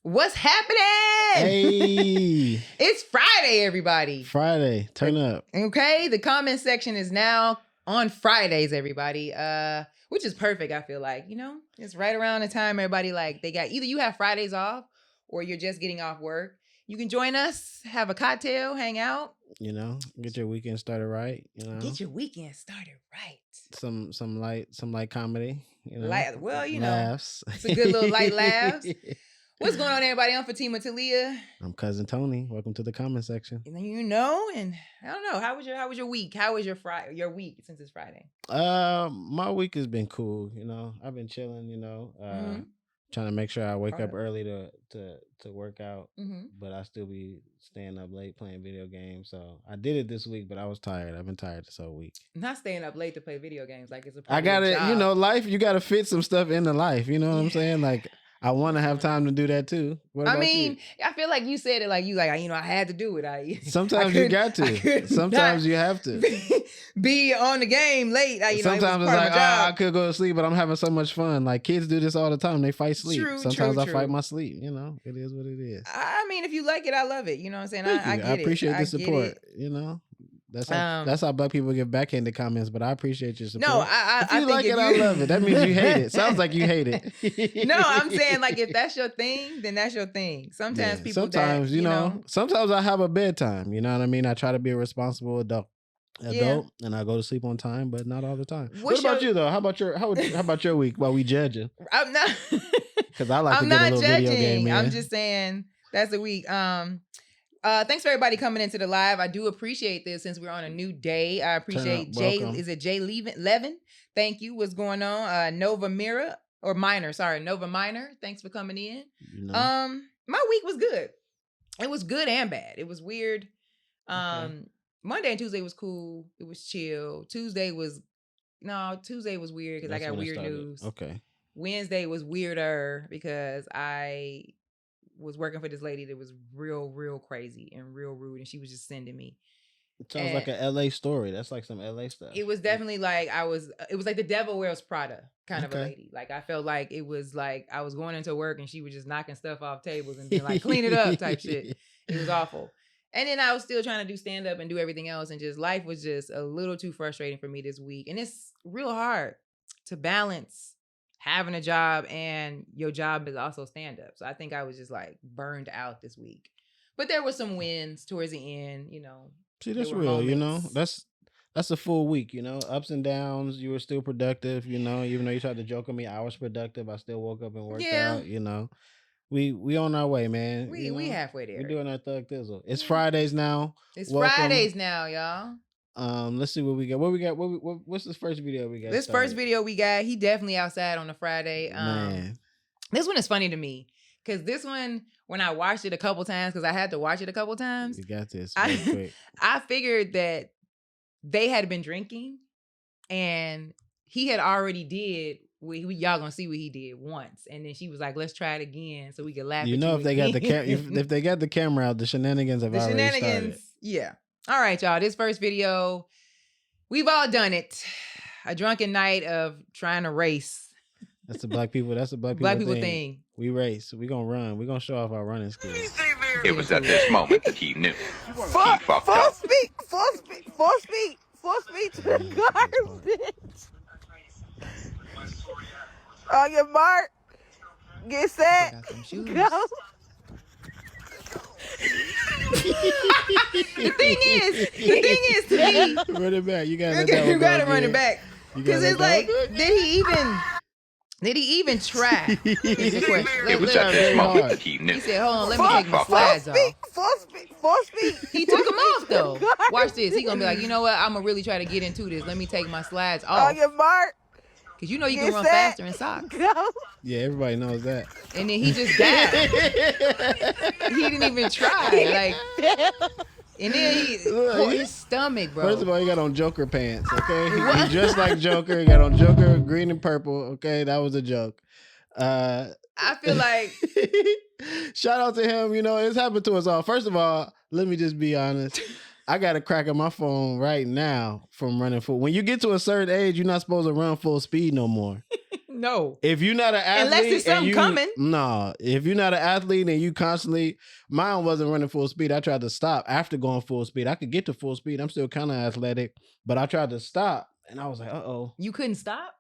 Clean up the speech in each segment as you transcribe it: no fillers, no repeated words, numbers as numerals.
What's happening? Hey. It's Friday, everybody. Friday. Turn up. Okay, the comment section is now on Fridays, everybody. Which is perfect, I feel like. You know, it's right around the time everybody they got either you have Fridays off or you're just getting off work. You can join us, have a cocktail, hang out. You know, get your weekend started right. You know, get your weekend started right. Some light comedy. You know, laughs. It's a good little light laughs. What's going on, everybody? I'm Fatimah, Taliah. I'm cousin Tony. Welcome to the comment section. And and I don't know, how was your week? How was your week since it's Friday? My week has been cool. You know, I've been chilling. You know, trying to make sure I wake up early to work out, but I still be staying up late playing video games. So I did it this week, but I was tired. I've been tired this whole week. Not staying up late to play video games, like it's a part I got it. You know, life. You got to fit some stuff into life. You know what I'm saying? Like, I want to have time to do that too. I feel like you said it I had to do it. Sometimes you got to. Sometimes you have to. Be on the game late. Sometimes it's like, I could go to sleep, but I'm having so much fun. Like, kids do this all the time. They fight sleep. Sometimes I fight my sleep. You know, it is what it is. I mean, if you like it, I love it. You know what I'm saying? I get it. I appreciate the support. You know? That's how black people give backhanded comments, but I appreciate your support. No, if you like it, I love it. That means you hate it. Sounds like you hate it. No, I'm saying, like, if that's your thing, then that's your thing. Sometimes you know, sometimes I have a bedtime. You know what I mean? I try to be a responsible adult, and I go to sleep on time, but not all the time. What about you though? How about your week while we judging? I'm not, because I like to get a little judging. Video game. Man. I'm just saying that's the week. Thanks for everybody coming into the live. I do appreciate this since we're on a new day. I appreciate Jay. Is it Jay Levin? Thank you. What's going on? Nova Minor. Thanks for coming in. You know. My week was good. It was good and bad. It was weird. Monday and Tuesday was cool. It was chill. Tuesday was weird because I got weird news. Okay. Wednesday was weirder because I was working for this lady that was real crazy and real rude, and she was just sending me. It sounds like a LA story. That's like some LA stuff. It was definitely like it was like the devil wears Prada kind of a lady. Like, I felt like it was like I was going into work and she was just knocking stuff off tables and being like, clean it up type shit. It was awful. And then I was still trying to do stand up and do everything else, and just life was just a little too frustrating for me this week. And it's real hard to balance having a job and your job is also stand up. So I think I was just like burned out this week. But there were some wins towards the end, you know. See, that's real, moments. You know. That's a full week, you know. Ups and downs, you were still productive, you know. Even though you tried to joke at me, I was productive. I still woke up and worked out, you know. We on our way, man. We halfway there. We're doing our thug thizzle. It's Fridays now. Fridays now, y'all. Let's see what we got. What's this first video we got? First video we got, he definitely outside on a Friday. Man. This one is funny to me because this one, when I watched it a couple times, because I had to watch it a couple times. You got this. Quick. I figured that they had been drinking, and he had already did. Y'all gonna see what he did once, and then she was like, "Let's try it again, so we can laugh." You know, if they got if they got the camera out, the shenanigans have already started. Yeah. All right, y'all. This first video, we've all done it. A drunken night of trying to race. That's a black people thing. We race. We gonna run. We gonna show off our running skills. It was at this moment that he knew. He fucked up. Full speed to the garbage. On your mark, get set, go. The thing is, to me, run it back. You gotta run it back because it's like, did he even try? It was at this moment that he knew. He said, "Hold on, let me take my slides off." Full speed. He took them off though. Watch this. He gonna be like, you know what? I'm gonna really try to get into this. Let me take my slides off. On your mark. Cause you know you can run faster in socks. Yeah, everybody knows that. And then he just died. He didn't even try. Like, and then his stomach, bro. First of all, he got on Joker pants. Okay, he dressed like Joker. He got on Joker green and purple. Okay, that was a joke. I feel like shout out to him. You know, it's happened to us all. First of all, let me just be honest. I got a crack on my phone right now from running full. When you get to a certain age, you're not supposed to run full speed no more. No. If you're not an athlete, unless there's something coming. No, if you're not an athlete and you constantly, mine wasn't running full speed. I tried to stop after going full speed. I could get to full speed. I'm still kind of athletic, but I tried to stop, and I was like, uh-oh. You couldn't stop?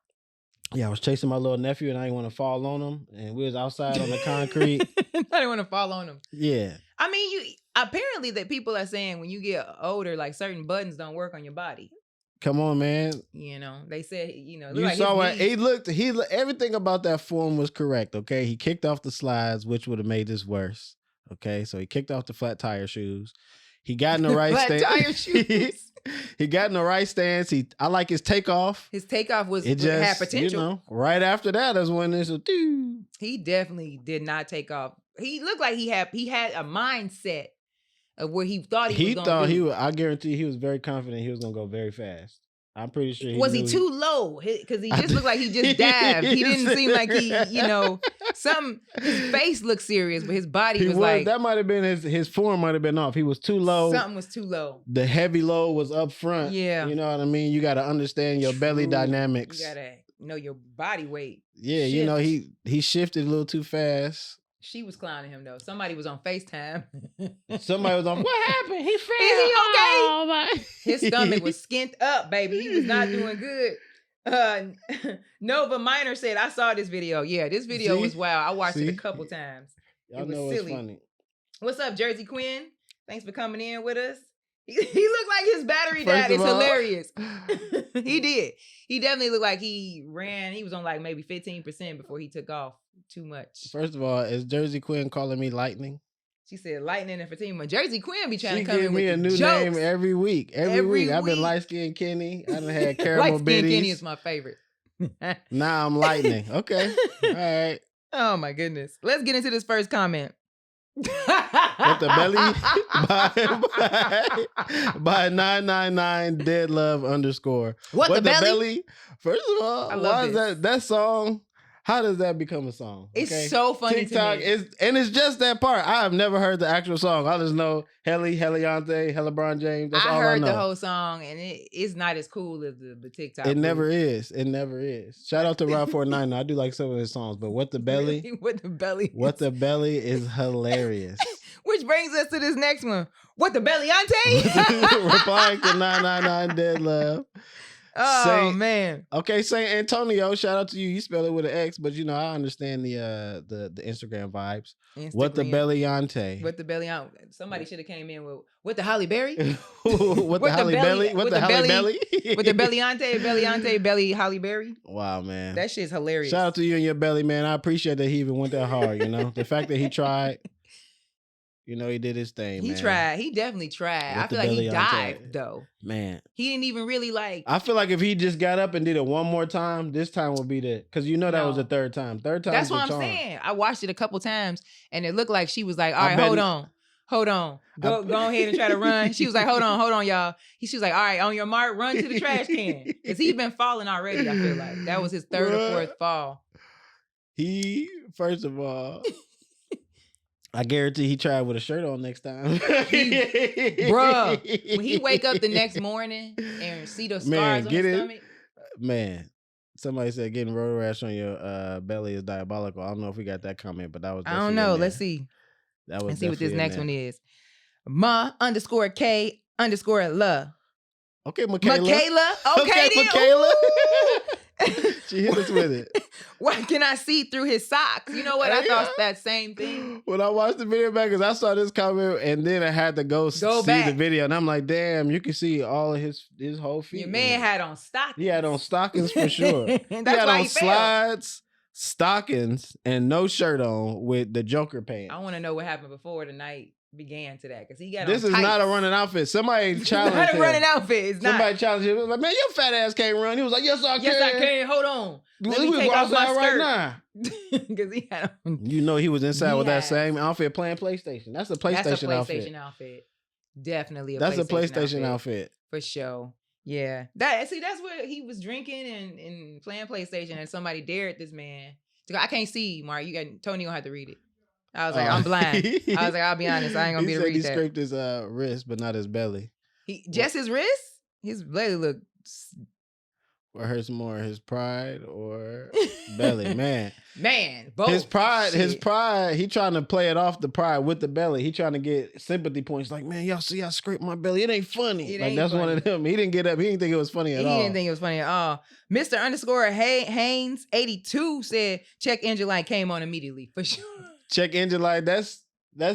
Yeah, I was chasing my little nephew, and I didn't want to fall on him, and we was outside on the concrete. I didn't want to fall on him. Yeah. I mean, apparently that people are saying when you get older, like certain buttons don't work on your body. Come on, man. You know, they said, you like saw what he looked. Everything about that form was correct. Okay, he kicked off the slides, which would have made this worse. Okay, so he kicked off the flat tire shoes. He got in the right stance. Flat tire shoes. He got in the right stance. I like his takeoff. His takeoff had potential. You know, right after that is when this was. He definitely did not take off. He looked like he had a mindset of where he thought he was going to go. I guarantee he was very confident he was going to go very fast. I'm pretty sure. Was he too low? Because he just looked like he just dived. He didn't seem like he, his face looked serious, but his body was like. That might have been his form might have been off. He was too low. Something was too low. The heavy load was up front. Yeah. You know what I mean? You got to understand your belly dynamics. You got to know your body weight. Yeah, Shift. you know, he shifted a little too fast. She was clowning him though. Somebody was on FaceTime. Somebody was on. What happened? He fell. Is he okay? Oh, my. His stomach was skint up, baby. He was not doing good. Nova Minor said, "I saw this video. Yeah, this video was wild. I watched it a couple times. Y'all it was know silly. It's funny. What's up, Jersey Quinn? Thanks for coming in with us. He looked like his battery died. It's hilarious. He did. He definitely looked like he ran. He was on like maybe 15% before he took off. Too much. First of all, is Jersey Quinn calling me Lightning? She said Lightning and Fatimah. Jersey Quinn be trying to come She in with give me a new jokes. name every week. Every week. I've been light skinned Kenny. I done had caramel bitties. Light skinned Kenny is my favorite. Now I'm Lightning. Okay. All right. Oh my goodness. Let's get into this first comment. What the belly by 999 dead love _ What the belly? First of all, why is that song? How does that become a song? It's so funny TikTok to me. It's just that part. I have never heard the actual song. I just know Heliante, LeBron James. That's all I know. I heard the whole song, and it's not as cool as the TikTok. It never is. It never is. Shout out to Rob 49. I do like some of his songs, but What the Belly? Really? What the Belly? What the Belly is hilarious. Which brings us to this next one. What the Belly Ante? Replying to 999 dead love. Oh man. Okay, Saint Antonio, shout out to you. You spell it with an X, but you know I understand the Instagram vibes. What the Bellyante? What the Bellyante? Somebody should have came in with what the Holly Berry? What the Holly Belly? What the Holly Belly? With the Bellyante, Belly Holly Berry. Wow, man. That shit's hilarious. Shout out to you and your belly, man. I appreciate that he even went that hard, you know. The fact that he tried. You know, he did his thing, man. He tried. He definitely tried. I feel like he dived, though. Man. He didn't even really like... I feel like if he just got up and did it one more time, this time would be the... Because you know that was the third time. That's what I'm saying. I watched it a couple times, and it looked like she was like, all right, hold on. Go ahead and try to run. She was like, hold on, y'all. She was like, all right, on your mark, run to the trash can. Because he'd been falling already, I feel like. That was his third or fourth fall. First of all... I guarantee he tried with a shirt on next time. Bruh, when he wake up the next morning and see those scars on his stomach. Man, somebody said getting road rash on your belly is diabolical. I don't know if we got that comment, but that was I don't know. Let's see. Let's see what this next one is. Ma_K_la. Okay, Michaela. Okay, Michaela. She hit us with it. Why can I see through his socks? You know what? I thought that same thing. When I watched the video back, because I saw this comment and then I had to go see back. The video. And I'm like, damn, you can see all of his whole feet. Your man had on stockings. He had on stockings for sure. He had on slides, stockings, and no shirt on with the Joker pants. I want to know what happened before the night began to that, because he got this on is not a running outfit. Somebody challenged him. Not a running outfit. It's not. Somebody challenged him. It was like, man, your fat ass can't run. He was like, yes, I can. Yes, I can. Hold on. Let me take off my skirt. Right now. Because he had on. You know he was inside with that same outfit playing PlayStation. That's a PlayStation outfit. Definitely That's a PlayStation outfit. For sure. Yeah. That's where he was drinking and playing PlayStation, and somebody dared this man to go, I can't see, Mark. Tony gonna have to read it. I was like, I'm blind. I was like, I'll be honest, I ain't gonna be able to read that. He scraped his wrist, but not his belly. Just his wrist? His belly looked What hurts more, his pride or belly? Man, both. His pride. He trying to play it off the pride with the belly. He trying to get sympathy points. Like, man, y'all see I scraped my belly. It ain't funny. That's one of them. He didn't get up. He didn't think it was funny at all. He didn't think it was funny at all. Mr. _ Haynes 82 said check engine light came on immediately for sure. Check engine light. That's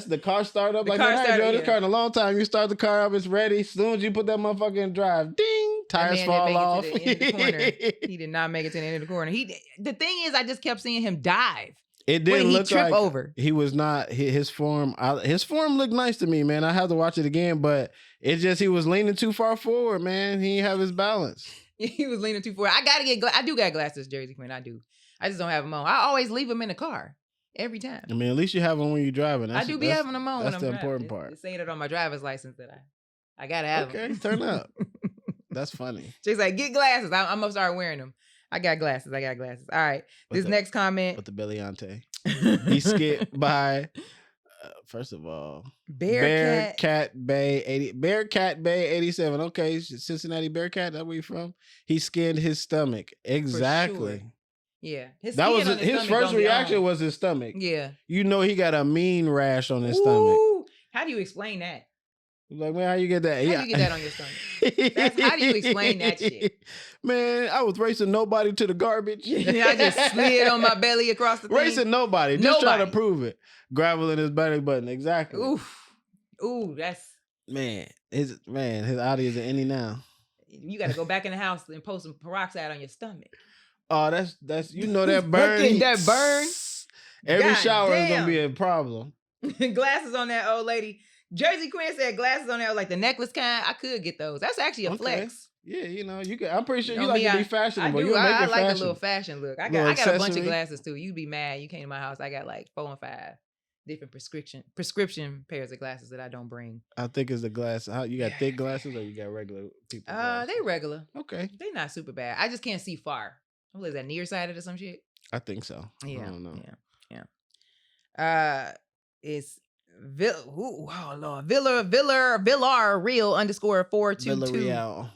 the car startup. This car in a long time. You start the car up, it's ready. As soon as you put that motherfucker in drive, ding, tires fall off. To the end of the corner. He did not make it to the end of the corner. The thing is, I just kept seeing him dive. It didn't look trip like over. He was not his form. His form looked nice to me, man. I have to watch it again, but it's just he was leaning too far forward, man. He didn't have his balance. He was leaning too forward. I do got glasses, Jersey Queen. I do. I just don't have them on. I always leave them in the car. Every time. I mean, at least you have them when you're driving. I do be having them on when I'm driving. That's the important part. It's saying it on my driver's license that I gotta have them. Okay, turn up. That's funny. She's like, get glasses. I'm gonna start wearing them. I got glasses. All right. Next comment. With the Belliante. He skipped by, first of all, Bearcat Bay 87. Okay, Cincinnati Bearcat, that's where you from? He skinned his stomach. Exactly. Sure. Yeah. His first reaction was his stomach. Yeah. You know he got a mean rash on his stomach. How do you explain that? Like, man, how you get that? How do you get that on your stomach? How do you explain that shit? Man, I was racing nobody to the garbage. I just slid on my belly across the thing. Racing nobody. Just trying to prove it. Gravel in his belly button. Exactly. Ooh, that's... Man, his audio is any now. You got to go back in the house and post some peroxide on your stomach. Oh, that's that burn. That burn. Every shower is gonna be a problem. Glasses on that old lady. Jersey Queen said glasses on there like the necklace kind. I could get those. That's actually a flex. Yeah, you can. I'm pretty sure you like to be fashionable. I like a little fashion look. I got a bunch of glasses too. You'd be mad. You came to my house. I got like 4 and 5 different prescription pairs of glasses that I don't bring. I think it's the glass. You got thick glasses or you got regular people? They regular. Okay. They're not super bad. I just can't see far. What is that, nearsighted or some shit? I think so. Yeah. I don't know. Yeah. It's Villar real _ 422.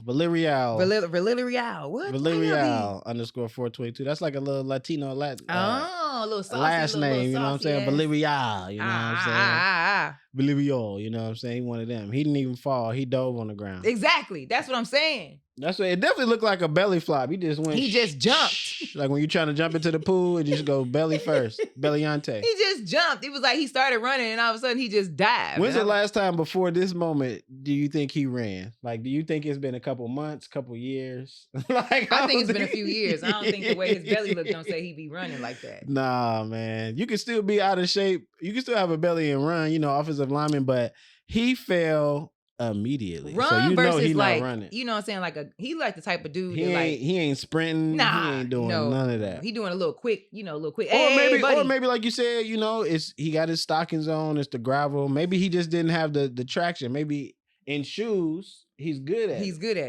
Villarreal. What? Villarreal _ 422. That's like a little Latino a little saucy, last name, you know what I'm saying? Villarreal, you know what I'm saying? Villarreal, you know what I'm saying? He one of them. He didn't even fall. He dove on the ground. Exactly. That's what I'm saying. That's what it definitely looked like a belly flop. He just jumped. Like when you're trying to jump into the pool and you just go belly first. Belliante. He just jumped. It was like he started running and all of a sudden he just dived. When's the last time before this moment do you think he ran? Like, do you think it's been a couple months, couple years? I think it's been a few years. I don't think the way his belly looked don't say he be running like that. Nah, man. You can still be out of shape. You can still have a belly and run, offensive lineman, but he fell immediately. Run so you versus know he's like, not running. You know what I'm saying? Like he like the type of dude he ain't sprinting. Nah, he ain't doing none of that. He doing a little quick, quick. Or maybe like you said, he got his stockings on, it's the gravel. Maybe he just didn't have the traction. Maybe in shoes, he's good at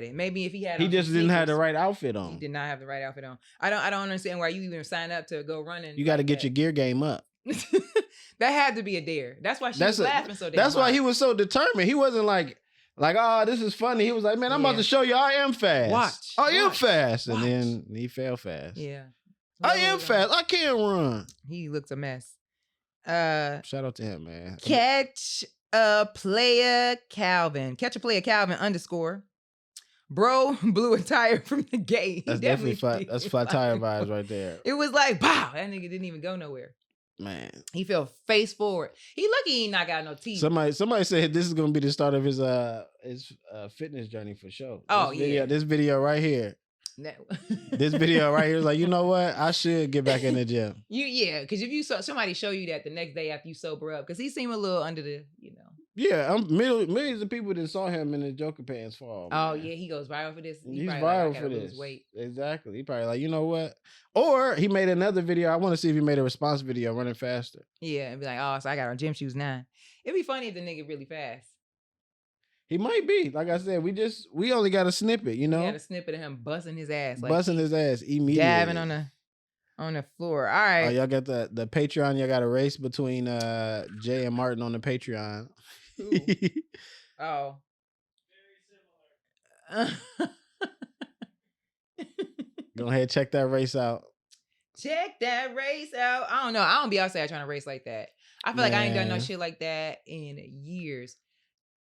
it. Maybe if he had he just didn't have the right outfit on. He did not have the right outfit on. I don't understand why you even sign up to go running. You got to get your gear game up. That had to be a dare. That's why she was laughing so damn That's hard. why he was so determined. He wasn't like, oh, this is funny. He was like, man, I'm about to show you I am fast. I am fast. And then he fell fast. Yeah. I am fast. I can't run. He looks a mess. Shout out to him, man. Catch a player Calvin _ Bro blew a tire from the gate. That's definitely flat. That's flat tire vibes right there. It was like, pow! That nigga didn't even go nowhere. Man, he fell face forward. He lucky he not got no teeth. Somebody said this is gonna be the start of his fitness journey for sure. This video right here. This video right here is like, you know what? I should get back in the gym. Because if you saw somebody show you that the next day after you sober up, because he seemed a little under the, Yeah, millions of people that saw him in the Joker pants fall. Oh yeah, he goes viral for this. He's viral for this. Weight. Exactly. He probably like, you know what? Or he made another video. I want to see if he made a response video running faster. Yeah, and be like, oh, so I got on gym shoes now. It'd be funny if the nigga really fast. He might be. Like I said, we only got a snippet, We got a snippet of him busting his ass. Busting his ass immediately. Diving on the floor. All right. Oh, y'all got the Patreon. Y'all got a race between Jay and Martin on the Patreon. Oh. Go ahead, check that race out. Check that race out. I don't know. I don't be outside trying to race like that. I feel like I ain't done no shit like that in years.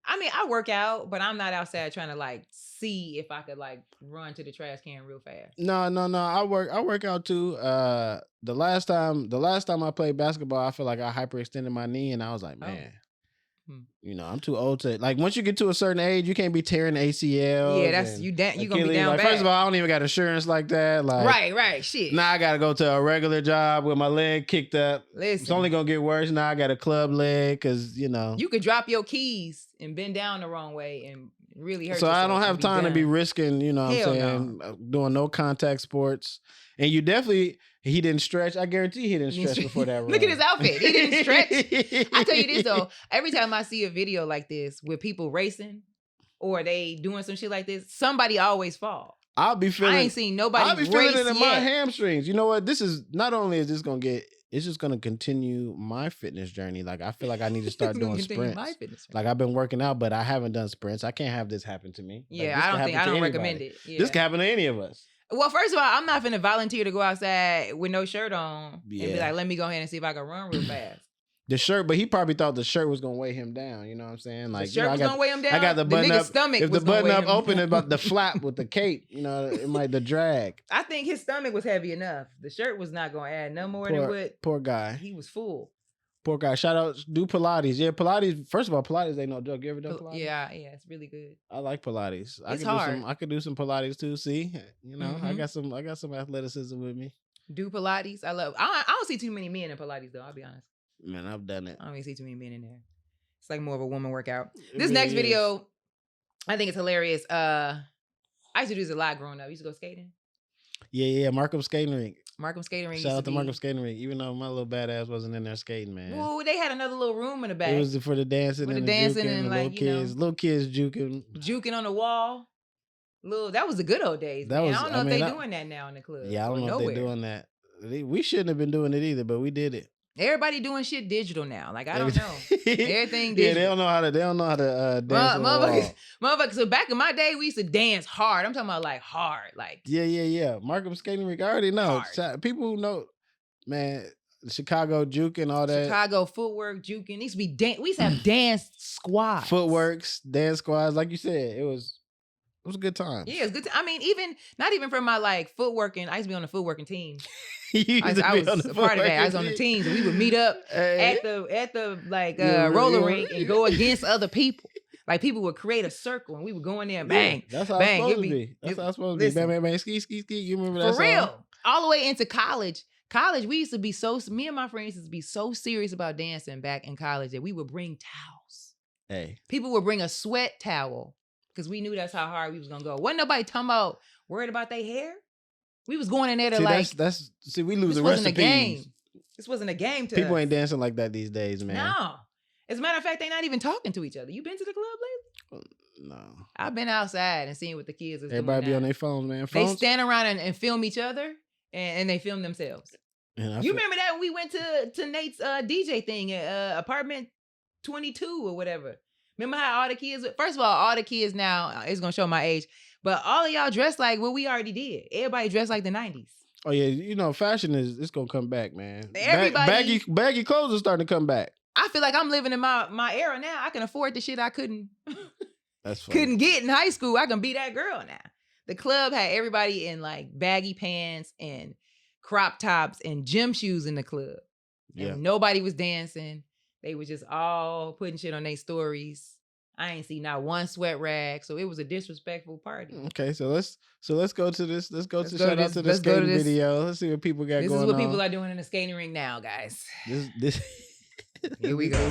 I mean, I work out, but I'm not outside trying to like see if I could like run to the trash can real fast. No. I work out too. The last time I played basketball, I feel like I hyperextended my knee, and I was like, man. You know, I'm too old to like. Once you get to a certain age, you can't be tearing ACL. Yeah, that's you gonna be down like, bad. First of all, I don't even got insurance like that. Like, right, shit. Now I gotta go to a regular job with my leg kicked up. Listen, it's only gonna get worse. Now I got a club leg because you know you could drop your keys and bend down the wrong way and really hurt. So I don't have time to be risking. You know, what I'm saying, doing no contact sports. And you definitely, he didn't stretch. I guarantee he didn't stretch before that run. Look at his outfit. He didn't stretch. I tell you this though, every time I see a video like this with people racing or they doing some shit like this, somebody always fall. I'll be feeling. I ain't seen nobody. I'll be feeling it in my hamstrings. You know what? This is not only is this gonna get. It's just gonna continue my fitness journey. Like I feel like I need to start doing sprints. Like I've been working out, but I haven't done sprints. I can't have this happen to me. Yeah, like, I don't recommend it. Yeah. This can happen to any of us. Well, first of all, I'm not finna volunteer to go outside with no shirt on and be like, let me go ahead and see if I can run real fast. The shirt, but he probably thought the shirt was gonna weigh him down. You know what I'm saying? Like the shirt was gonna weigh him down. I got the button up. Stomach if was the button up open, down. about the flap with the cape, you know, it might the drag. I think his stomach was heavy enough. The shirt was not gonna add no more than what. Poor guy. He was full. Poor guy. Shout out, do Pilates. Yeah, Pilates. First of all, Pilates ain't no joke. You ever done Pilates? Yeah, it's really good. I like Pilates. It's hard. I could do some Pilates too. See, you know, I got some athleticism with me. Do Pilates. I don't see too many men in Pilates though. I'll be honest. Man, I've done it. I don't even see too many men in there. It's like more of a woman workout. This next video, I think it's hilarious. I used to do this a lot growing up. I used to go skating. Yeah. Markham skating rink. Shout out to Markham skating rink. Even though my little badass wasn't in there skating, man. Well, they had another little room in the back. It was for the dancing and the juking, and like little kids juking on the wall. That was the good old days. I don't know if they're doing that now in the club. Yeah, I don't know if they're doing that. We shouldn't have been doing it either, but we did it. Everybody doing shit digital now. Like I don't know. Everything digital. Yeah, they don't know how to dance. Motherfuckers. So back in my day, we used to dance hard. I'm talking about like hard. Like Yeah. Markham skating rink. I already know. People who know, man, Chicago juke and all that. Chicago footwork juking. We used to have dance squads. Footworks, dance squads. Like you said, it was a good time. Yeah, it's good. I mean, not even from my like footworking. I used to be on the footworking team. I was a part of that. I was on the teams, and we would meet up at the like roller rink and go against other people. Like people would create a circle, and we would go in there and bang. That's how it's supposed to be. That's how it's supposed to be. Bang, ski. You remember that? For real. All the way into college. We used to be me and my friends used to be so serious about dancing back in college that we would bring towels. Hey, people would bring a sweat towel because we knew that's how hard we was gonna go. Wasn't nobody talking about worried about their hair. We was going in there to we lose the recipes. This wasn't a game to people us. Ain't dancing like that these days, man. No. As a matter of fact, they not even talking to each other. You been to the club lately? No. I've been outside and seeing what the kids is doing. Everybody be on their phones, man. They stand around and film each other and they film themselves. You remember that when we went to Nate's DJ thing at apartment 22 or whatever? Remember how all the kids, first of all the kids now, it's going to show my age, but all of y'all dressed like what we already did. Everybody dressed like the 90s. Oh, yeah. You know, fashion it's going to come back, man. Everybody. Baggy clothes are starting to come back. I feel like I'm living in my era now. I can afford the shit I couldn't That's funny. couldn't get in high school. I can be that girl now. The club had everybody in like baggy pants and crop tops and gym shoes in the club. And nobody was dancing. They were just all putting shit on their stories. I ain't see not one sweat rag, so it was a disrespectful party. Okay, so let's go to this. Let's go to shout out to the skating video. Let's see what people got going on. This is what people are doing in the skating rink now, guys. This Here we go.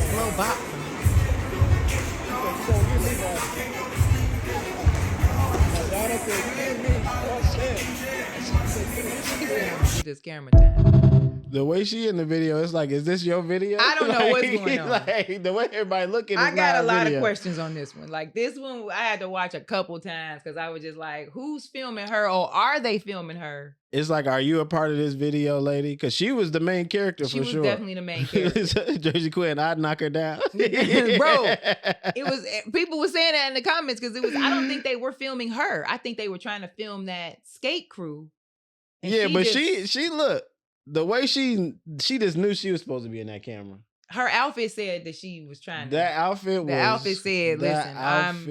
Slow bop. This camera time. The way she in the video, it's like, is this your video? I don't know what's going on. Like the way everybody looking. I got a lot of questions on this one. Like this one, I had to watch a couple times because I was just like, who's filming her, or are they filming her? It's like, are you a part of this video, lady? Because she was the main character she for was sure. Definitely the main character. Jersey Quinn, I'd knock her down, bro. It was people were saying that in the comments because it was. I don't think they were filming her. I think they were trying to film that skate crew. Yeah, but she looked. The way she just knew she was supposed to be in that camera. Her outfit said that she was trying to. The outfit said, listen, I'm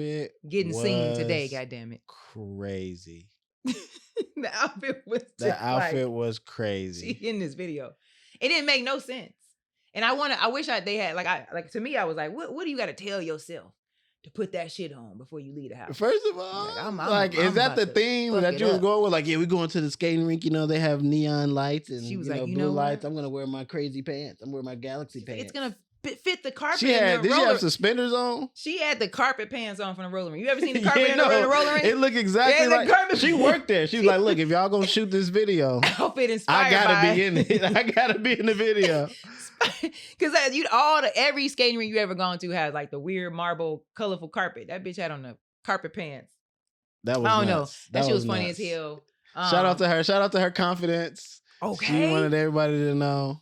getting seen today, goddammit. Crazy. The outfit was was crazy. She in this video. It didn't make no sense. And I wish they had like to me, I was like, what do you gotta tell yourself to put that shit on before you leave the house? First of all, is that the theme that you was going with? Like, yeah, we going to the skating rink. You know, they have neon lights and she was blue lights. I'm gonna wear my crazy pants. I'm wearing my galaxy pants. It's gonna fit the carpet. Did she have suspenders on? She had the carpet pants on from the roller rink. You ever seen the carpet in the roller rink? It looked exactly like she worked there. She was like, look, if y'all gonna shoot this video, outfit inspired. I gotta be in it. I gotta be in the video. Because every skating rink you ever gone to has like the weird marble, colorful carpet. That bitch had on the carpet pants. That was I don't nuts. know. That shit was funny as hell. Shout out to her. Shout out to her confidence. Okay. She wanted everybody to know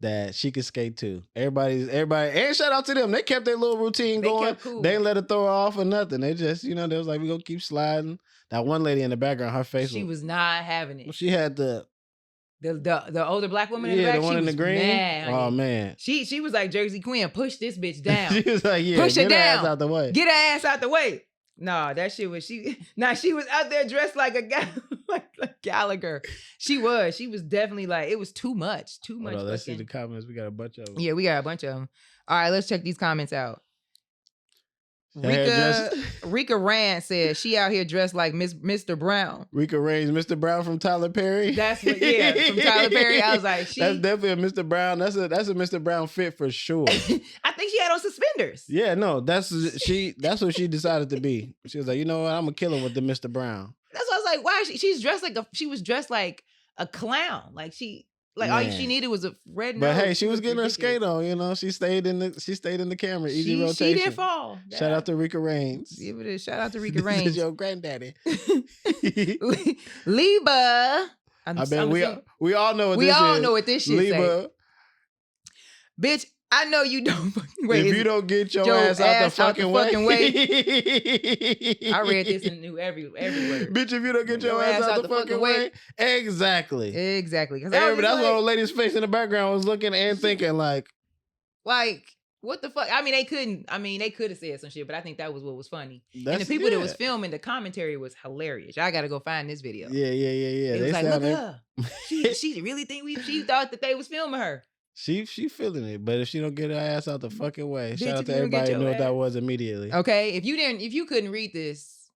that she could skate too. Everybody, and shout out to them. They kept their little routine going. Cool. They didn't let her throw her off or nothing. They just, they was like, we gonna keep sliding. That one lady in the background, her face was not having it. She had the older black woman in the back. The one she in was the green. Mad, oh man, she was like Jersey Quinn, push this bitch down. She was like, yeah, push her down, ass out the way. Get her ass out the way. Nah, that shit was she. Nah, she was out there dressed like a guy, like Gallagher. She was definitely like, it was too much. Let's see the comments. We got a bunch of them. Yeah, we got a bunch of them. All right, let's check these comments out. Rika Rand says she out here dressed like Mr. Brown. Rika Rand's Mr. Brown from Tyler Perry. That's what, from Tyler Perry. I was like, that's definitely a Mr. Brown. That's a Mr. Brown fit for sure. I think she had on suspenders. Yeah, no, that's what she decided to be. She was like, you know what, I'm gonna kill her with the Mr. Brown. That's why I was like, why she's dressed like she was dressed like a clown. Like all she needed was a red nose. But hey, she was getting her skate on, She stayed in the camera. Easy rotation. She didn't fall. Shout out to Rika Raines. Give it a shout out to Rika Raines. This is your granddaddy. Liba. I bet we all know what this is. We all know what this shit Liba. Say. Bitch, I know you don't fucking wait. If you don't get your ass out the fucking way. I read this and knew every word. Bitch, if you don't get your ass out the fucking way. Exactly. That's why old lady's face in the background was looking and thinking like, what the fuck? I mean, they could have said some shit, but I think that was what was funny. And the people that was filming, the commentary was hilarious. I gotta go find this video. Yeah. It was like, look at her. She really think she thought that they was filming her. She feeling it, but if she don't get her ass out the fucking way, shout out to everybody who knew what that was immediately. Okay, if you couldn't read this,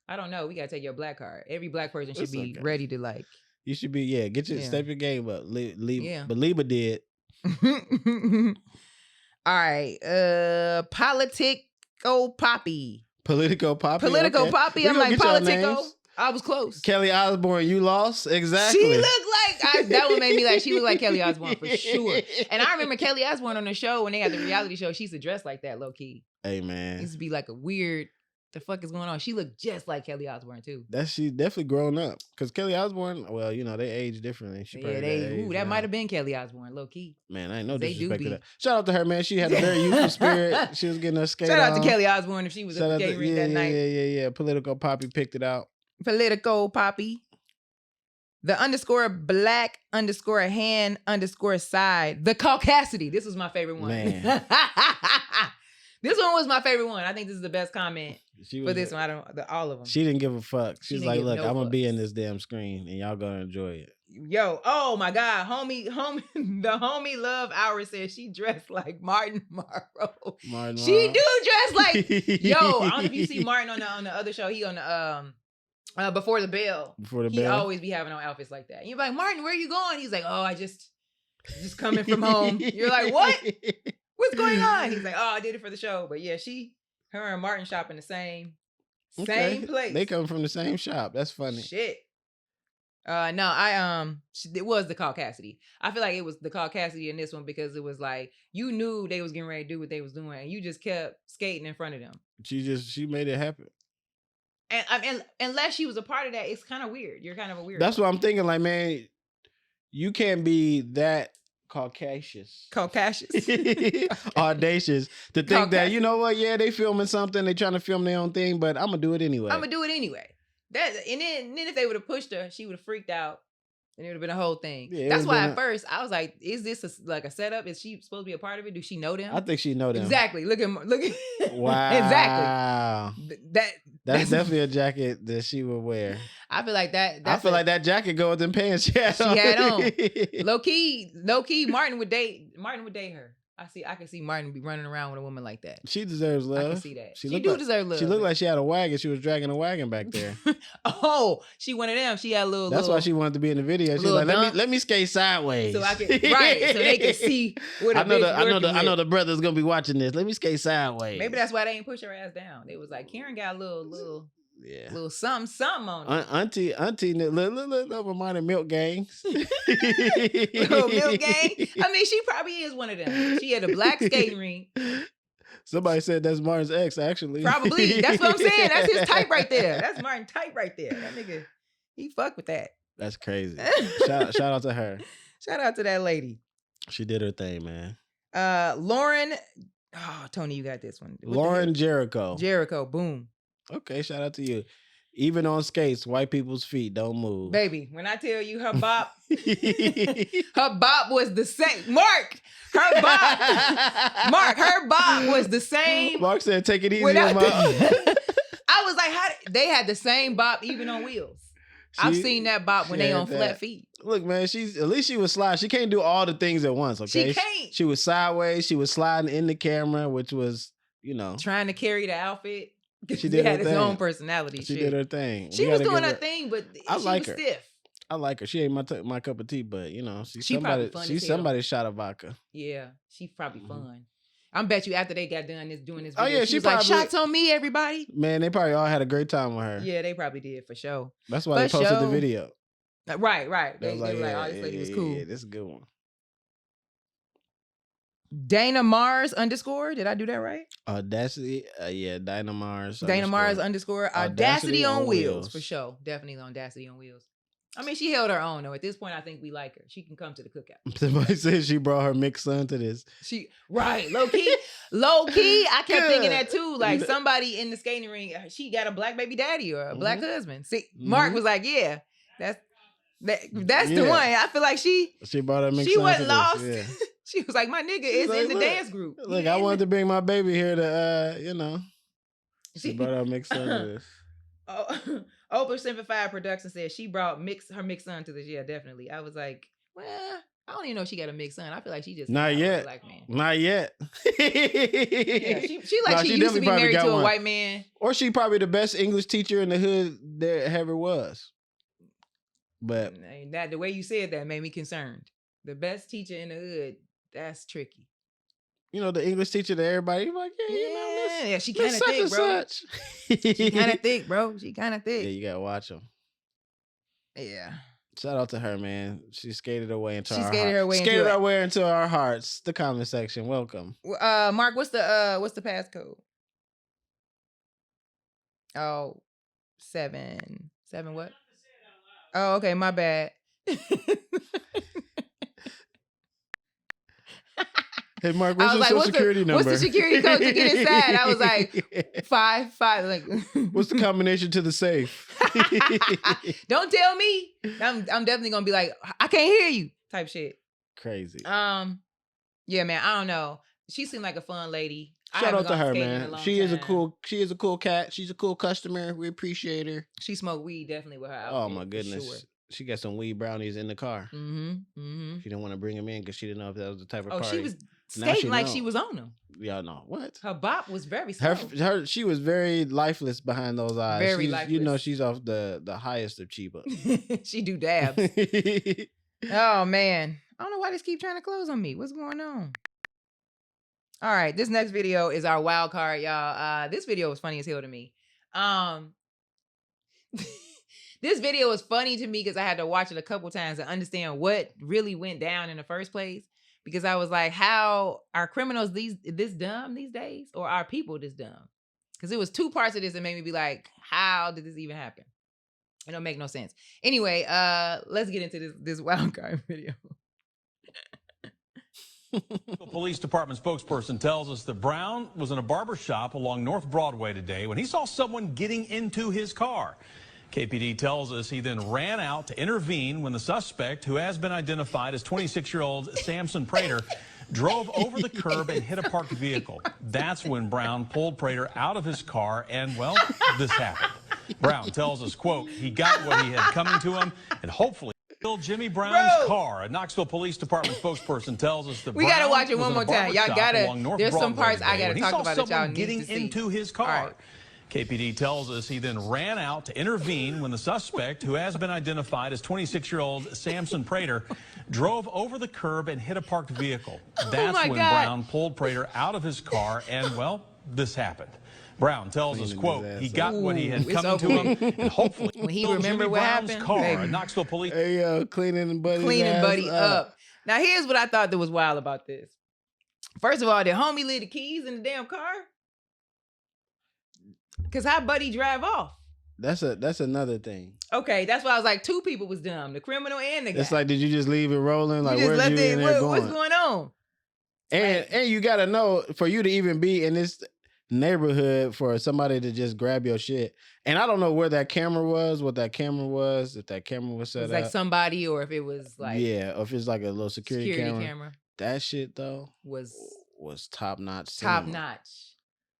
I don't know. We gotta take your black card. Every black person should be ready to like. You should be step your game up. But Liba did. All right, Politico Poppy. Okay. Poppy. I'm like Politico. I was close. Kelly Osbourne, you lost? Exactly. She looked like, that one made me like, she looked like Kelly Osbourne for sure. And I remember Kelly Osbourne on the show, when they had the reality show, she used to dress like that, low key. Hey, man. It used to be like a weird, the fuck is going on? She looked just like Kelly Osbourne, too. She definitely grown up. Because Kelly Osbourne, well, they age differently. That might have been Kelly Osbourne, low key. Man, I ain't no disrespect to that. Shout out to her, man. She had a very youthful spirit. She was getting her skate Shout out to Kelly Osbourne if she was at the skate rink that night. Yeah. Political Poppy picked it out. Political Poppy. The _black_hand_side. The Caucasity. This was my favorite one. Man. This one was my favorite one. I think this is the best comment for this one. All of them. She didn't give a fuck. She's like, look, I'm gonna be in this damn screen and y'all gonna enjoy it. Yo, oh my God. Homie, the homie Love Hour says she dressed like Martin Morrow. She do dress like, yo, I don't know if you see Martin on the other show. He on the Before the Bell. He always be having on outfits like that. You're like, Martin, where are you going? He's like, oh, I just coming from home. You're like, what? What's going on? He's like, oh, I did it for the show. But yeah, her and Martin shop in the same place. They come from the same shop. That's funny. Shit. No, it was the Caucasity. I feel like it was the Caucasity in this one because it was like you knew they was getting ready to do what they was doing, and you just kept skating in front of them. She made it happen. And unless she was a part of that, it's kind of weird. You're kind of a weird. That's what I'm thinking. Like, man, you can't be that Caucasus, audacious to think that, you know what? Yeah, they filming something. They trying to film their own thing, but I'm gonna do it anyway. And then if they would have pushed her, she would have freaked out, and it would have been a whole thing. Yeah, that's why at first I was like, "Is this a setup? Is she supposed to be a part of it? Do she know them?" I think she know them. Exactly. Look at wow. Exactly. That's definitely a jacket that she would wear. I feel like that. I feel like that jacket go with them pants she had on. Low key. Martin would date her. I can see Martin be running around with a woman like that. She deserves love. I can see that. She deserve love. She looked like she had a wagon. She was dragging a wagon back there. Oh, she one of them. She had a little. That's why she wanted to be in the video. She was like, let me skate sideways. So I can so they can see what I know the brother's gonna be watching this. Let me skate sideways. Maybe that's why they ain't push her ass down. They was like, Karen got a little something on her. Auntie, little reminder milk gangs. Little milk gang. I mean, she probably is one of them. She had a black skating ring. Somebody said that's Martin's ex, actually. Probably. That's what I'm saying. That's his type right there. That's Martin's type right there. That nigga, he fuck with that. That's crazy. Shout out to her. Shout out to that lady. She did her thing, man. Lauren. Oh, Tony, you got this one. Lauren Jericho. Boom. Okay, shout out to you. Even on skates, white people's feet don't move. Baby, when I tell you her bop, her bop was the same. Mark, her bop was the same. Mark said, take it easy on my... I was like, they had the same bop even on wheels. I've seen that bop when they on flat feet. Look, man, at least she was slide. She can't do all the things at once, okay? She can't. She was sideways. She was sliding in the camera, which was, trying to carry the outfit. She did had his own personality. She did her thing. She was doing her thing, but she was stiff. I like her. She ain't my cup of tea, but she's somebody shot of vodka. Yeah, she's probably fun. I bet you after they got done doing this video, oh yeah, she was like, shots on me, everybody. Man, they probably all had a great time with her. Yeah, they probably did for sure. That's why they posted the video. Right. They were like, oh, this lady was cool. Yeah, this is a good one. Dana Mars _ Did I do that right? Audacity. Dana Mars. Dana Mars _ Audacity on wheels for sure. Definitely Audacity on wheels. I mean, she held her own though. At this point, I think we like her. She can come to the cookout. Somebody said she brought her mixed son to this. Low key. I kept thinking that too. Like somebody in the skating ring, she got a black baby daddy or a black husband. See, Mark was like, yeah, that's the one. I feel like she brought her mixed son. She wasn't lost. Yeah. She was like, my nigga is in the dance group. Look, I wanted to bring my baby here to, She brought her mixed son to this. Oprah Simplified Production said she brought her mixed son to this. Yeah, definitely. I was like, well, I don't even know if she got a mixed son. I feel like she just not yet. Black man. Not yet. Yeah, she used to be married to a white man. Or she probably the best English teacher in the hood there ever was. But the way you said that made me concerned. The best teacher in the hood. That's tricky. The English teacher to everybody, like, yeah, she kind of thick, bro. She kind of thick, bro. She kind of thick. Yeah, you gotta watch them. Yeah. Shout out to her, man. She skated her way into our hearts. The comment section. Welcome. Mark, what's the passcode? Oh, 7 what? Oh, okay, my bad. Hey, Mark, what's your social security number? What's the security code to get inside? I was like, 5. Like, what's the combination to the safe? Don't tell me. I'm definitely gonna be like, I can't hear you type shit. Crazy. Yeah, man. I don't know. She seemed like a fun lady. Shout out to her, man. She is a cool cat. She's a cool customer. We appreciate her. She smoked weed definitely with her outfit. Oh my goodness. Sure. She got some weed brownies in the car. Mm-hmm. She didn't want to bring them in because she didn't know if that was the type of party. She was skating like she was on them. Y'all know what? Her bop was very slow. She was very lifeless behind those eyes. Very lifeless. She's off the highest of Chiba. She do dabs. Oh man, I don't know why they keep trying to close on me. What's going on? All right, this next video is our wild card, y'all. This video was funny as hell to me. This video was funny to me because I had to watch it a couple times to understand what really went down in the first place. Because I was like, how are criminals this dumb these days? Or are people this dumb? Because it was two parts of this that made me be like, how did this even happen? It don't make no sense. Anyway, let's get into this wild card video. The police department spokesperson tells us that Brown was in a barber shop along North Broadway today when he saw someone getting into his car. KPD tells us he then ran out to intervene when the suspect, who has been identified as 26-year-old Samson Prater, drove over the curb and hit a parked vehicle. That's when Brown pulled Prater out of his car and, well, this happened. Brown tells us, quote, he got what he had coming to him and hopefully killed Jimmy Brown's car. A Knoxville Police Department spokesperson tells us that we Brown gotta watch it one more time. Y'all gotta, there's some parts I gotta when talk about that y'all getting need to see. into his car. Right. KPD tells us he then ran out to intervene when the suspect, who has been identified as 26-year-old Samson Prater, drove over the curb and hit a parked vehicle. That's when Brown pulled Prater out of his car and, well, this happened. Brown tells us, quote, he got what he had coming to him and hopefully when he remembered what happened, car. A Knoxville police. Hey, yo, cleaning buddy up. Now, here's what I thought that was wild about this. First of all, did homie leave the keys in the damn car? Because how Buddy drive off? That's another thing. Okay, that's why I was like, two people was dumb. The criminal and the guy. It's like, did you just leave it rolling? Like, you where's you in there going? What's going on? And you got to know, for you to even be in this neighborhood, for somebody to just grab your shit. And I don't know where that camera was, what that camera was, if that camera was set up. It was like somebody, or if it was like... Yeah, or if it's like a little security camera. That shit, though, was top-notch. Top-notch.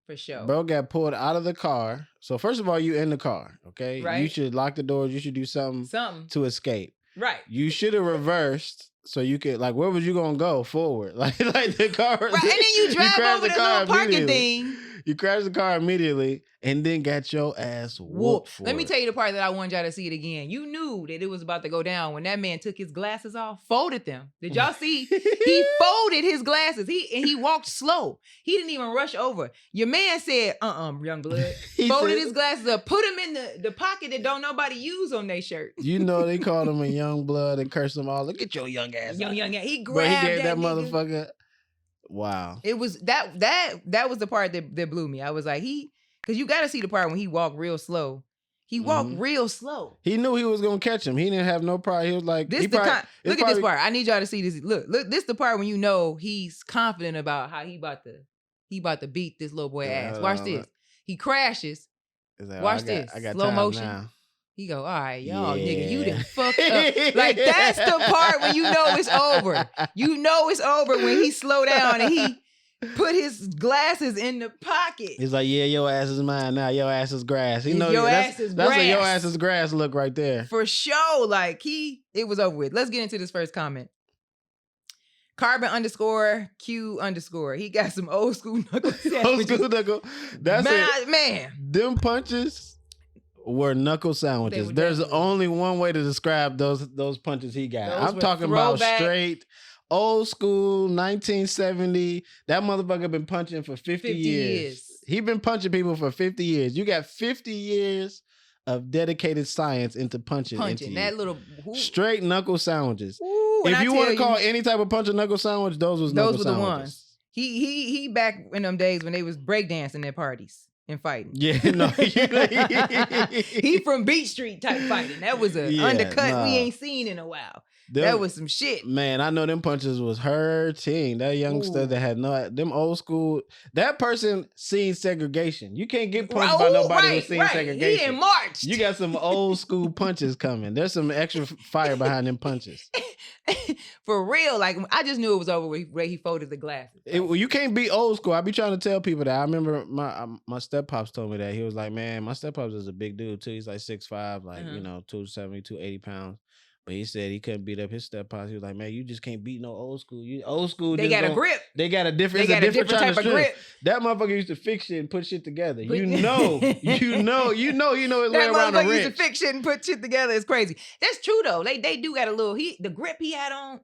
For sure. Bro got pulled out of the car. So first of all, you in the car, okay? Right. You should lock the doors. You should do something to escape. Right. You should have reversed so you could, like, where was you going to go? Forward. Like the car. Right. And then you drive over the little parking thing. You crashed the car immediately and then got your ass whooped. Let me tell you the part that I want y'all to see it again. You knew that it was about to go down when that man took his glasses off, folded them. Did y'all see? He folded his glasses. He walked slow. He didn't even rush over. Your man said, young blood. Folded his glasses up, put them in the pocket that don't nobody use on their shirt. You know they called him a young blood and cursed him all. Look at your young ass. Young ass. He grabbed Bro, he gave that nigga. motherfucker. Wow. It was that was the part that blew me. I was like, because you got to see the part when he walked real slow. He walked real slow. He knew he was going to catch him. He didn't have no pride. He was like, look at this part. I need y'all to see this. Look, this the part when you know he's confident about how he about to beat this little boy ass. Watch this. He crashes. Like, watch this. I got slow motion. Now. He go, all right, y'all, nigga, you done fucked up. Like, that's the part when you know it's over. You know it's over when he slow down and he put his glasses in the pocket. He's like, yeah, your ass is mine now. Your ass is grass. He knows your ass is grass. That's a your ass is grass look right there. For sure. Like, it was over with. Let's get into this first comment. Carbon _Q_. He got some old school knuckle sandwiches. Old school knuckle. That's man. Them punches were knuckle sandwiches. There's only one way to describe those punches he got. I'm talking about straight old school 1970. That motherfucker been punching for 50 years. He been punching people for 50 years. You got 50 years of dedicated science into punching that little straight knuckle sandwiches. Ooh, if you want to call any type of punch a knuckle sandwich, those were the ones. He back in them days when they was breakdancing at parties and fighting. Yeah, no. He from Beach Street type fighting. That was an undercut we ain't seen in a while. That was some shit. Man, I know them punches was hurting. That youngster that had them old school. That person seen segregation. You can't get punched by nobody who's seen segregation. He in March. You got some old school punches coming. There's some extra fire behind them punches. For real, like I just knew it was over where he folded the glasses. You can't be old school. I be trying to tell people that. I remember my step pops told me that. He was like, man, my step pops is a big dude too. He's like 6'5", like 270, 280 pounds. But he said he couldn't beat up his step pops. He was like, man, you just can't beat no old school. Old school. They got a grip. They got a different type of grip. That motherfucker used to fix shit and put shit together. You know his way around the wrench. That motherfucker used to fix shit and put shit together. It's crazy. That's true though. They do got a little the grip he had on.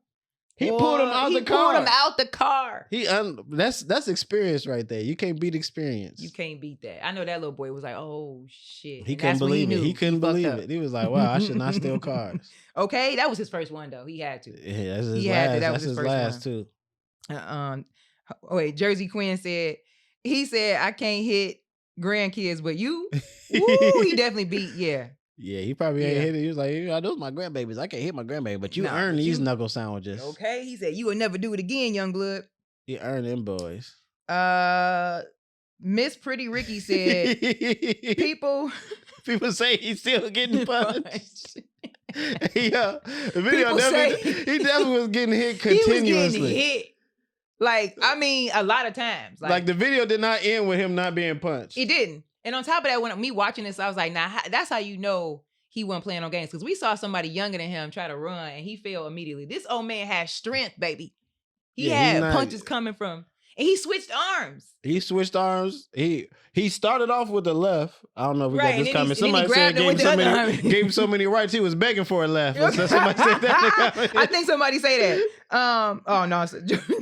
He pulled him out the car. He pulled him out the car. That's experience right there. You can't beat experience. You can't beat that. I know that little boy was like, oh shit. He couldn't believe it. He couldn't believe it. He was like, wow, I should not steal cars. Okay, that was his first one though. He had to. Yeah, that's his last. That's his last too. Wait, Jersey Quinn said, he said, I can't hit grandkids, but you, woo, he definitely beat, yeah. Yeah, he probably ain't hit it. He was like, those my grandbabies. I can't hit my grandbaby, but you earn these knuckle sandwiches. Okay, he said, you will never do it again, young blood. He earned them boys. Miss Pretty Ricky said, people say he's still getting punched. Yeah, the video he definitely was getting hit continuously. He was getting hit. Like, I mean, a lot of times. Like the video did not end with him not being punched. It didn't. And on top of that, when me watching this, I was like, nah, that's how you know he wasn't playing on games. Because we saw somebody younger than him try to run, and he fell immediately. This old man had strength, baby. He had punches coming from, and he switched arms. He started off with the left. I don't know if we got this comment. Somebody said gave him so many rights, he was begging for a left. So somebody said that. I think somebody say that. Oh no,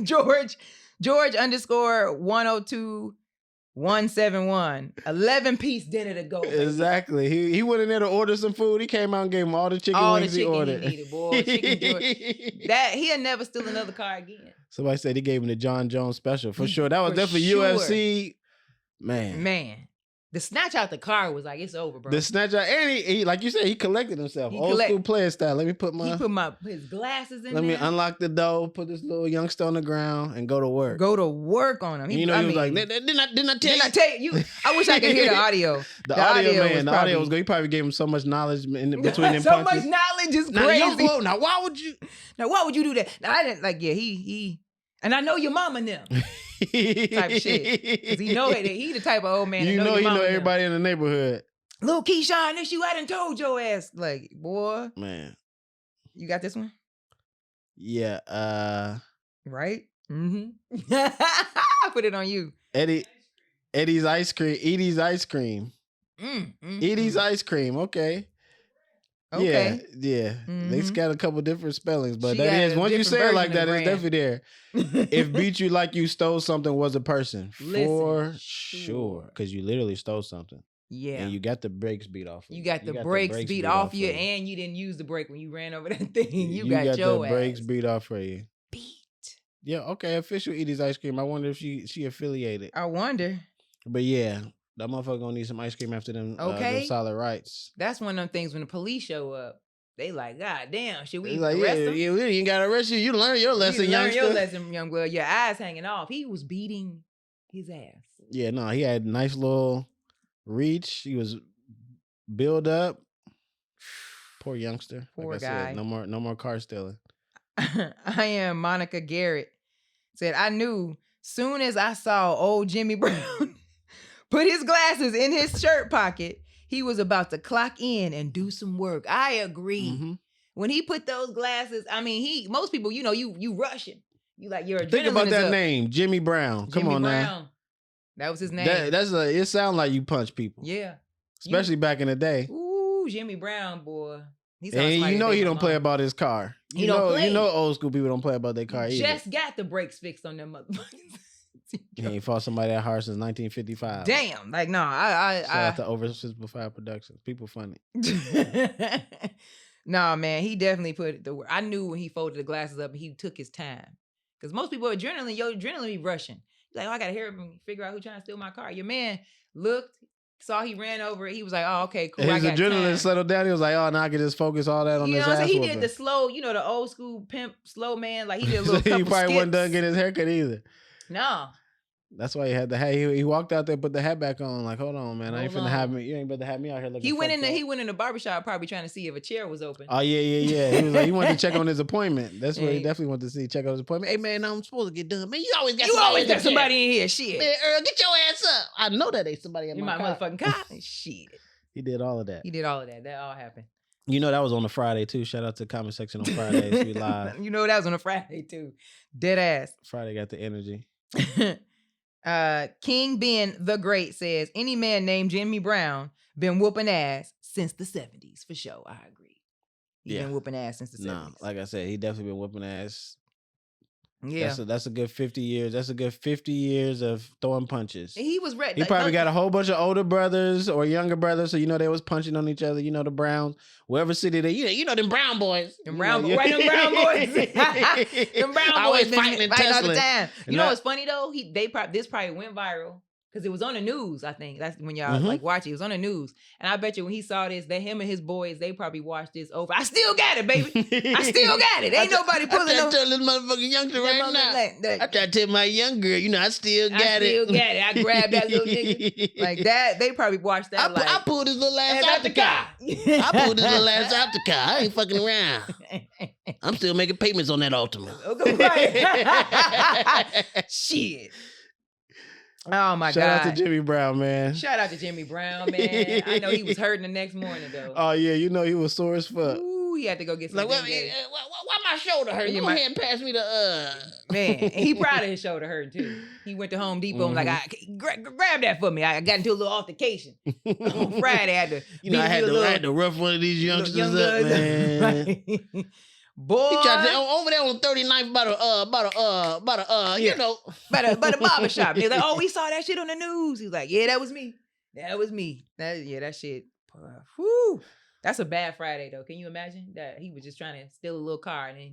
George _102. 171 11-piece dinner to go. Baby. Exactly. He went in there to order some food. He came out and gave him all the chicken wings he ordered. He needed, boy. That he'll never steal another car again. Somebody said he gave him the John Jones special for sure. That was definitely UFC. Man. The snatch out the car was like, it's over, bro. The snatch out, and he like you said, he collected himself. Old school player style. Let me put his glasses in Let me unlock the door, put this little youngster on the ground, and go to work. Go to work on him. He was like, didn't I tell you? I wish I could hear the audio. The audio was good. He probably gave him so much knowledge in between them so punches. much knowledge is crazy. Now why would you do that? Now I didn't he and I know your mama and them. Type shit. Because he know it. He the type of old man. He know everybody in the neighborhood. Little Keyshawn, this you hadn't told your ass. Like, boy. Man. You got this one? Yeah. Right? Mm-hmm. I put it on you. Edie's ice cream. Edie's ice cream. Edie's ice cream. Okay. Yeah. Mm-hmm. They got a couple different spellings, but that is once you say it like that, it's definitely there. If beat you like you stole something was a person. For sure. Because you literally stole something. Yeah. And you got the brakes beat off of you. You got the brakes beat off you, and you didn't use the brake when you ran over that thing. You got your the ass brakes beat off for you. Beat. Yeah, okay. Official Edie's ice cream. I wonder if she affiliated. I wonder. But yeah. That motherfucker gonna need some ice cream after them, them solid rights. That's one of them things when the police show up. They like, God damn, should we arrest him? Yeah, we ain't gotta arrest you. You learn your lesson, youngster. You learn your lesson, young blood. Your eyes hanging off. He was beating his ass. Yeah, no, he had nice little reach. He was built up. Poor youngster. Poor guy. Said, no more car stealing. I am Monica Garrett. Said, I knew soon as I saw old Jimmy Brown put his glasses in his shirt pocket, he was about to clock in and do some work. I agree. Mm-hmm. When he put those glasses, I mean, most people, you rushing. You like your adrenaline. Think about that name, Jimmy Brown. Come on now. That was his name. It sounds like you punch people. Yeah. Especially back in the day. Ooh, Jimmy Brown, boy. And you know he don't play about his car. You know old school people don't play about their car either. Just got the brakes fixed on them motherfuckers. He ain't fought somebody that hard since 1955. Damn, like no, I shout out to Oversimplified Productions. People funny. Nah, man, he definitely put the work. I knew when he folded the glasses up, he took his time. Because most people adrenaline be rushing. You're like, I gotta hear him figure out who's trying to steal my car. Your man looked, saw he ran over it. He was like, oh, okay, cool. His adrenaline settled down. He was like, oh, now I can just focus all that on this ass. He did the slow, the old school pimp slow man. Like he did a little couple he probably skips. wasn't done getting his haircut either. No. That's why he had the hat. He walked out there, put the hat back on. Like, hold on, man. I ain't finna have me. You ain't about to have me out here looking. He went in the barbershop probably trying to see if a chair was open. Oh yeah. He was like, he wanted to check on his appointment. That's what he definitely wanted to see. Check on his appointment. Hey man, I'm supposed to get done. Man, you always got somebody in here. Shit. Man, Earl, get your ass up. I know that ain't somebody in my motherfucking car. Shit. He did all of that. That all happened. That was on a Friday too. Shout out to the comment section on Fridays. We live. That was on a Friday too. Dead ass. Friday got the energy. King Ben the Great says, any man named Jimmy Brown been whooping ass since the 70s. For sure. I agree. He been whooping ass since the 70s. No, like I said, he definitely been whooping ass Yeah, that's a good 50 years. That's a good 50 years of throwing punches. he was ready. He probably got a whole bunch of older brothers or younger brothers, so they was punching on each other. The Browns, wherever city they, them Brown boys, them Brown boys, them Brown boys, them Brown boys always fighting and all the tussling. time. You know what's funny though? This probably went viral. Because it was on the news, I think. That's when y'all like watch it. It was on the news. And I bet you when he saw this, that him and his boys, they probably watched this over. I still got it, baby. I still got it. Ain't nobody pulling up. I tell this motherfucking youngster right now. I try to tell my young girl, I still got it. I still got it. I grabbed that little nigga. Like that. They probably watched that. I pulled his little ass out the car. I pulled his little ass out the car. I ain't fucking around. I'm still making payments on that Ultima. Shit. Oh my God. Shout out to Jimmy Brown, man. Shout out to Jimmy Brown, man. I know he was hurting the next morning though. Oh yeah, he was sore as fuck. Ooh, he had to go get some. Like, why my shoulder hurt? Go ahead and pass me the Man, and he proud of his shoulder hurting too. He went to Home Depot and was like, grab that for me. I got into a little altercation. On Friday, I had to I had to rough one of these youngsters up, man. Boy, he tried to, over there on 39th by the barber shop. They're like, oh, we saw that shit on the news. He was like, yeah, that was me. That shit. Whew. That's a bad Friday though. Can you imagine that he was just trying to steal a little car and then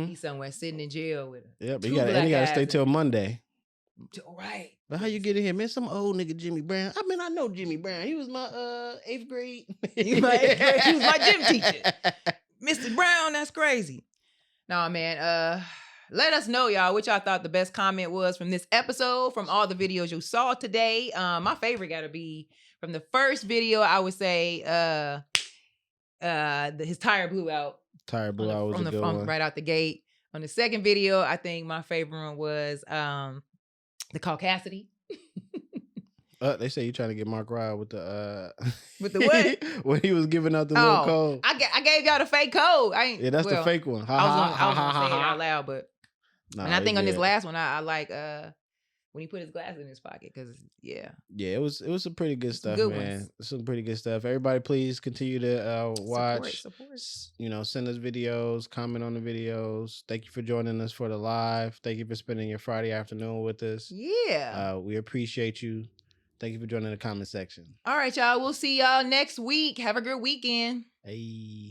he's somewhere sitting in jail with her. Yeah, but he got to stay till Monday. Right. But how you get in here, man? Some old nigga Jimmy Brown. I mean, I know Jimmy Brown. He was my 8th grade. He was my gym teacher. Mr. Brown, that's crazy. No, man. Let us know, y'all, what y'all thought the best comment was from this episode, from all the videos you saw today. My favorite got to be from the first video. I would say his tire blew out. Tire blew out was a good one. Right out the gate. On the second video, I think my favorite one was the caucasity. They say you trying to get Mark Ryle with the with the what? When he was giving out the little code. I gave y'all the fake code. That's the fake one. I was gonna say it out loud, but and I think on this last one, I like when he put his glasses in his pocket because it was some pretty good stuff, man. Some pretty good stuff. Everybody, please continue to watch. Support. Send us videos, comment on the videos. Thank you for joining us for the live. Thank you for spending your Friday afternoon with us. Yeah, we appreciate you. Thank you for joining the comment section. All right, y'all. We'll see y'all next week. Have a good weekend. Hey.